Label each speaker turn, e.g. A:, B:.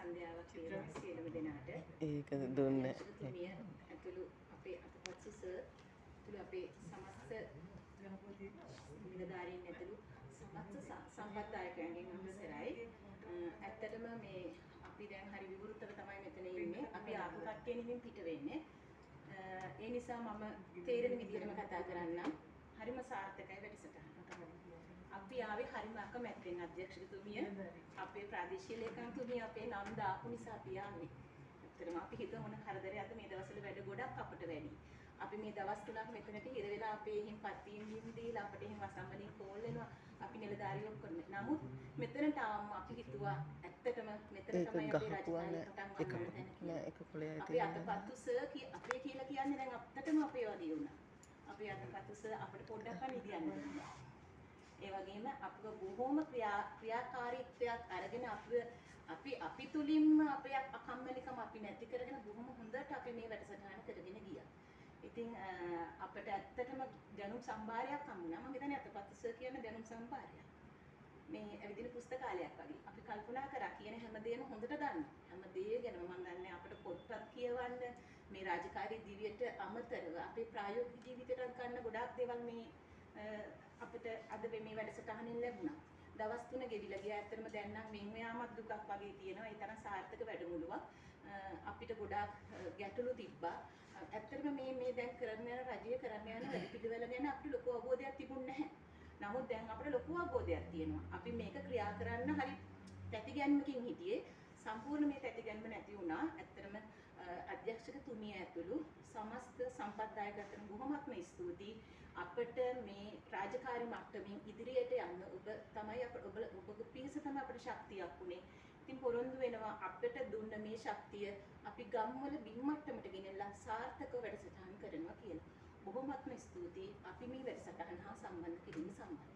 A: සන්ධ්‍යාවක් වේවා සියලුම දෙනාට.
B: ඒක දුන්නේ.
A: තුමිය ඇතුළු අපේ අතපත්සි සර් ඇතුළු අපේ සමස්ත නිලධාරීන් ඇතුළු සමස්ත සම්පත්දායකයන්ගෙන් අවසරයි. ඇත්තටම මේ අපි දැන් හරි විවෘතව තමයි මෙතන ඉන්නේ. අපි ආපු කට්ටිය නිමින් පිට වෙන්නේ. ඒ නිසා මම තේරෙන විදිහටම කතා කරන්නම්. හරිම සාර්ථකයි වැඩසටහන. අපි ආවේ හරිම අකමැත්තෙන් අධ්‍යක්ෂකතුමිය අපේ ප්‍රාදේශීය ලේකම්තුමිය අපේ නම් දාපු නිසා අපි ආවේ. ඇත්තටම අපි හිතුව මොන කරදරයක්ද මේ දවස්වල වැඩ ගොඩක් අපිට වැඩි. අපි මේ දවස් තුනක් මෙතනට හිර වෙලා අපේ එහෙන් පත්තියෙන් දීලා අපිට එහෙන් වසම්බලින් කෝල් වෙනවා. අපි නිලධාරියෝ ඔක්කොම. නමුත් මෙතනට ආවම අපි හිතුවා ඇත්තටම මෙතන තමයි අපේ රාජකාරී පටන් ගන්න.
B: ඒක කොලේ
A: අපි අතපත්තු සර් අපේ කියලා කියන්නේ දැන් අපිටම අපේ වගේ වුණා. අපේ අතපත්තු සර් අපිට පොඩ්ඩක් නිදියන්න දුන්නා. ඒ වගේම අපිව බොහොම ක්‍රියාකාරීත්වයක් අරගෙන අපි තුලින්ම අපේ අකම්මැලිකම අපි නැති කරගෙන බොහොම හොඳට අපි මේ වැඩසටහන කරගෙන ගියා. ඉතින් අපිට ඇත්තටම දැනුම් සම්භාරයක් හම්බුණා. මම හිතන්නේ අතපත්තු සර් කියන දැනුම් සම්භාරය. මේ ඇවිදින පුස්තකාලයක් වගේ. අපි කල්පනා කරා කියන හැමදේම හොඳට දන්නවා. හැමදේ ගැනම මම දන්නේ අපිට පොත්පත් කියවන්න මේ රාජකාරී දිවියට අමතරව අපේ ප්‍රායෝගික ජීවිතයට ගන්න ගොඩාක් දේවල් මේ අපිට අද මේ වැඩසටහනින් ලැබුණා. දවස් 3 ගෙවිලා ගියා. ඇත්තටම දැන් නම් වෙන යාමක් දුකක් වගේ තියෙනවා. ඒ තරම් සාර්ථක වැඩමුළුවක්. අපිට ගොඩාක් ගැටලු තිබ්බා. ඇත්තටම මේ දැන් කරන්න යන රජය කරන්න යන වැඩ පිළිවෙල ගැන අපිට ලොකු අවබෝධයක් තිබුණ නැහැ. නමුත් දැන් අපිට ලොකු අවබෝධයක් තියෙනවා. අපි මේක ක්‍රියා කරන්න හරි තැතිගැන්මකින් හිටියේ. සම්පූර්ණ මේ තැතිගැන්ම නැති වුණා. ඇත්තටම අධ්‍යක්ෂකතුමිය ඇතුළු සමස්ත සම්පත්දායකයන් බොහොමත්ම ස්තුතියි. අපිට මේ රාජකාරී මට්ටමින් ඉදිරියට යන්න ඔබ තමයි ඔබගේ පිහිස තමයි අපිට ශක්තියක් උනේ. ඉතින් පොරොන්දු වෙනවා අපිට දුන්න මේ ශක්තිය අපි ගම්වල බිම් මට්ටමට ගෙනල්ලා සාර්ථකව වැඩසටහන් කරනවා කියලා. බොහොමත්ම ස්තුතියි. අපි මේ වැඩසටහන හා සම්බන්ධ කිරීම සම්බන්ධ